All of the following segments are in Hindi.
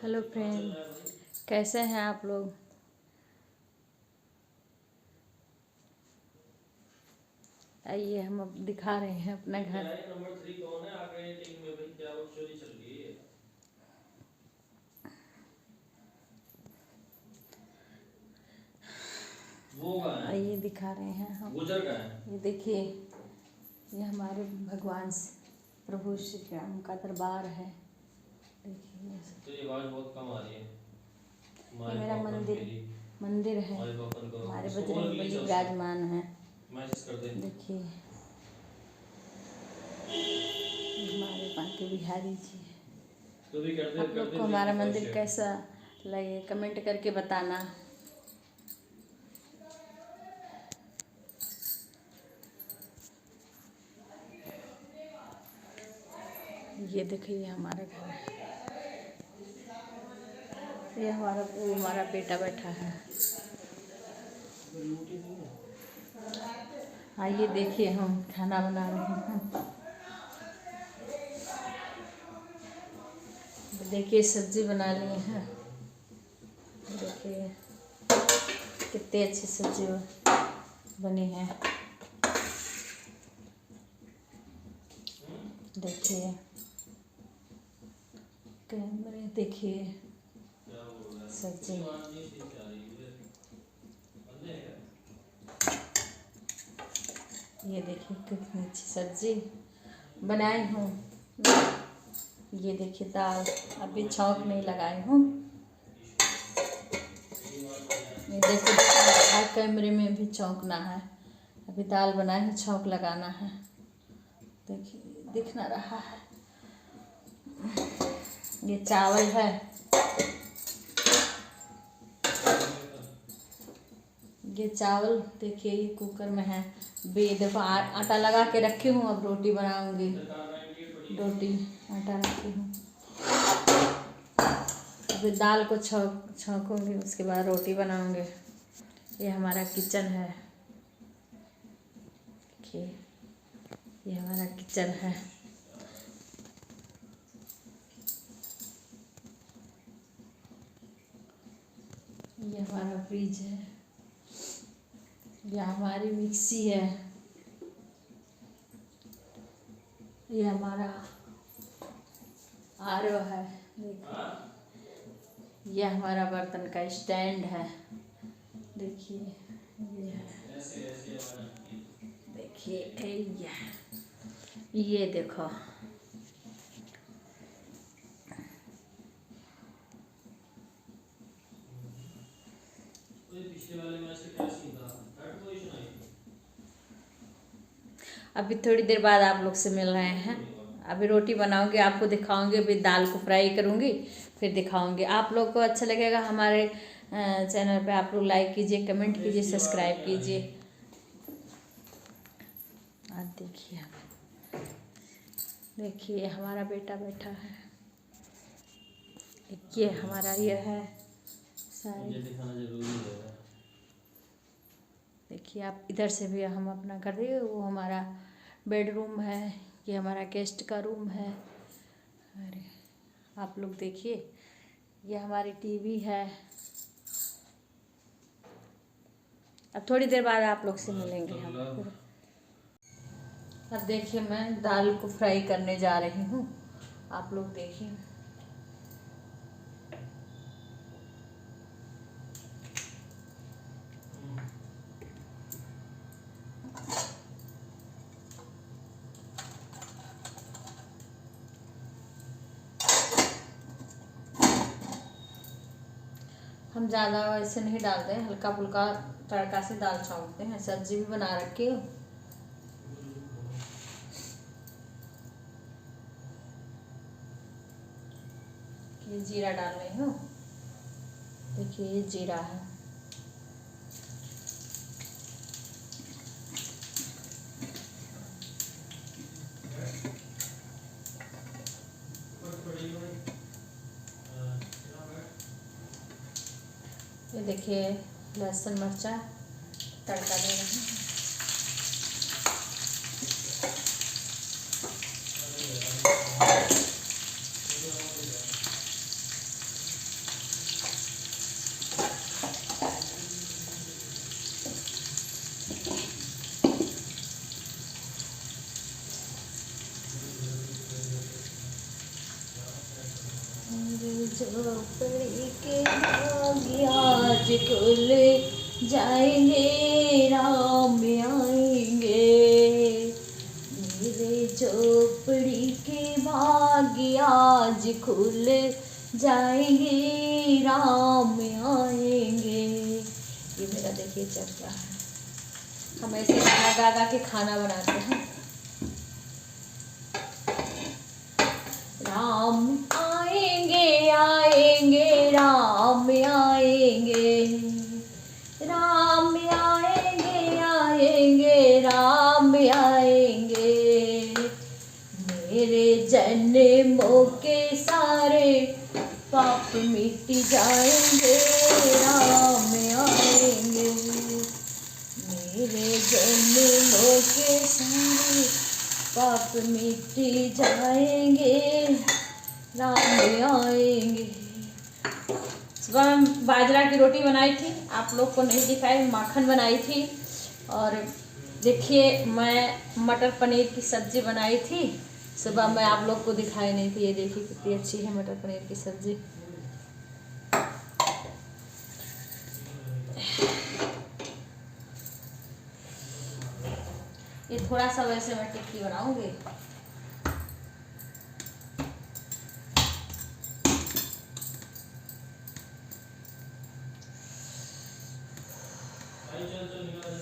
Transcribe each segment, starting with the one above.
हेलो फ्रेंड, कैसे हैं आप लोग। आइए हम अब दिखा रहे हैं अपना घर। नंबर 3 कौन है आगे टीम में भाई? क्या बकचोदी चल रही है? वो कहाँ है? आइए दिखा रहे हैं हम। गुजर कहाँ है? ये देखिए, ये हमारे भगवान प्रभु श्री राम का दरबार है। देखिए तो ये आवाज बहुत कम आ रही है। ये मेरा मंदिर है। हमारे बजरंग बली विराजमान है। मैसेज कर दे। देखिए हमारे बांके बिहारी जी। तो भी कर दे। आप लोग को हमारा मंदिर कैसा लगे कमेंट करके बताना। ये देखिए हमारा घर है। ये हमारा बेटा बैठा है। आइए देखिए हम खाना बना रहे हैं। देखिए सब्जी बना लिए हैं। देखिए कितनी अच्छी सब्जी बनी है। देखिए कैमरे, देखिए सब्जी। ये देखिए कितनी अच्छी सब्जी बनाई हूँ। ये देखिए दाल अभी छौंक नहीं लगाई हूँ। ये देखिए हर कैमरे में भी छौंकना है। अभी दाल बनाए हैं, छौंक लगाना है। देखिए दिख ना रहा है। ये चावल है। ये चावल देखिए ये कुकर में है। देखो आटा लगा के रखी हूँ। अब रोटी बनाऊंगी। रोटी आटा रखी हूँ। अभी दाल को छौंकूंगी, उसके बाद रोटी बनाऊंगी। ये हमारा किचन है। देखिए ये हमारा किचन है। ये हमारा फ्रिज है। ये हमारी मिक्सी है। ये हमारा आरओ है। ये हमारा बर्तन का स्टैंड है। देखिए ये है। देखिए ये देखो अभी थोड़ी देर बाद आप लोग से मिल रहे हैं। अभी रोटी बनाऊंगी, आपको दिखाऊंगी। अभी दाल को फ्राई करूंगी, फिर दिखाऊंगी। आप लोग को अच्छा लगेगा हमारे चैनल पे, आप लोग लाइक कीजिए, कमेंट कीजिए, सब्सक्राइब कीजिए। आप देखिए हमारा बेटा बैठा है। ये हमारा ये है सारे। देखिए आप इधर से भी हम अपना कर रहे हैं। वो हमारा बेडरूम है। ये हमारा गेस्ट का रूम है। अरे आप लोग देखिए ये हमारी टीवी है। अब थोड़ी देर बाद आप लोग से मिलेंगे हम। अब देखिए मैं दाल को फ्राई करने जा रही हूँ। आप लोग देखिए हम ज़्यादा वैसे नहीं डालते हैं, हल्का फुल्का तड़का से दाल छौंकते हैं। सब्जी भी बना रखी हो। ये जीरा डाल रही हूँ। देखिए ये जीरा है। ये देखिए लहसुन मिर्चा तड़का दे रहे हैं। झोपड़ी के भाग्य आज खुल जाएंगे, राम आएंगे। मेरे झोपड़ी के भाग्य आज खुल जाएंगे, राम आएंगे। ये मेरा देखिए चल रहा है। हम ऐसे गाना गा गा के खाना बनाते हैं। राम आएंगे आएंगे, राम आएंगे, राम आएंगे आएंगे, राम आएंगे। मेरे जन्मों के सारे पाप मिट जाएंगे, राम आएंगे। मेरे जन्मों के सारे पाप मिट जाएंगे, राम आएंगे। सुबह मैं बाजरा की रोटी बनाई थी, आप लोग को नहीं दिखाई, माखन बनाई थी। और देखिए मैं मटर पनीर की सब्ज़ी बनाई थी सुबह, मैं आप लोग को दिखाई नहीं थी। ये देखिए कितनी अच्छी है मटर पनीर की सब्ज़ी। ये थोड़ा सा वैसे मैं टिक्की बनाऊंगी। आई चल चल निकाल।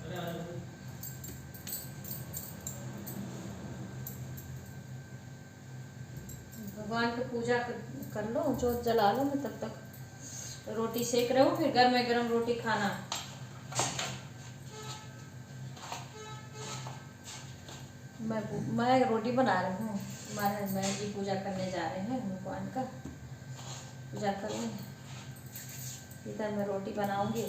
अरे आ जा। भगवान की पूजा कर लो, जोत जला लो। मैं तब तक रोटी सेक रही हूँ, फिर गर्म गरम रोटी खाना। मैं रोटी बना रही हूँ। हमारे हस्बैंड जी पूजा करने जा रहे हैं, भगवान का पूजा करने। इधर मैं रोटी बनाऊंगी।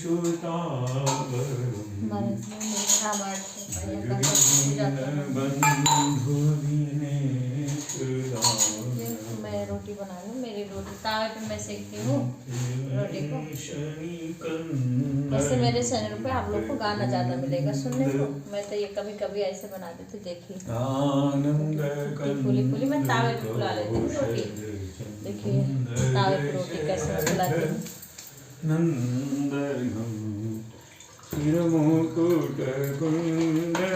हमारे इसमें मीठा बढ़िया का पूजा मैं रोटी बना लूँ। मेरी रोटी तावे पे मैं सेकती हूँ रोटी को। वैसे मेरे चैनल पे आप लोग को गाना ज़्यादा मिलेगा सुनने को। मैं तो ये कभी कभी ऐसे बना देती हूँ। देखिए फूली फूली मैं तावे पे फुला लेती हूँ रोटी। देखिए तावे पे रोटी कैसे मैं फुलाती हूँ। मुकुट कुंडल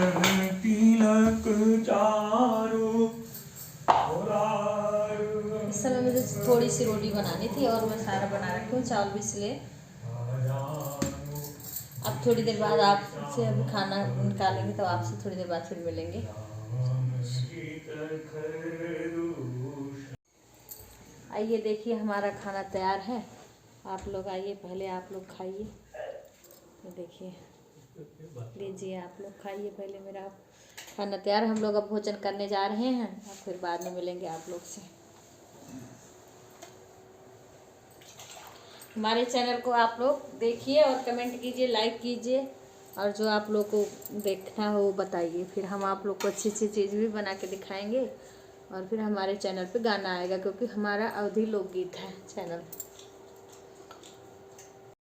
तिलक चारु। इस समय मुझे थोड़ी सी रोटी बनानी थी और मैं सारा बना रखी हूँ चावल भी, इसलिए अब थोड़ी देर बाद आपसे अभी खाना निकालेंगे तो आपसे थोड़ी देर बाद फिर मिलेंगे। आइए देखिए हमारा खाना तैयार है। आप लोग आइए, पहले आप लोग खाइए। ये देखिए, लीजिए आप लोग खाइए। पहले मेरा खाना तैयार, हम लोग अब भोजन करने जा रहे हैं और फिर बाद में मिलेंगे आप लोग से। हमारे चैनल को आप लोग देखिए और कमेंट कीजिए, लाइक कीजिए, और जो आप लोग को देखना हो वो बताइए। फिर हम आप लोग को अच्छी अच्छी चीज़ भी बना के दिखाएंगे और फिर हमारे चैनल पे गाना आएगा, क्योंकि हमारा अवधी लोकगीत है चैनल।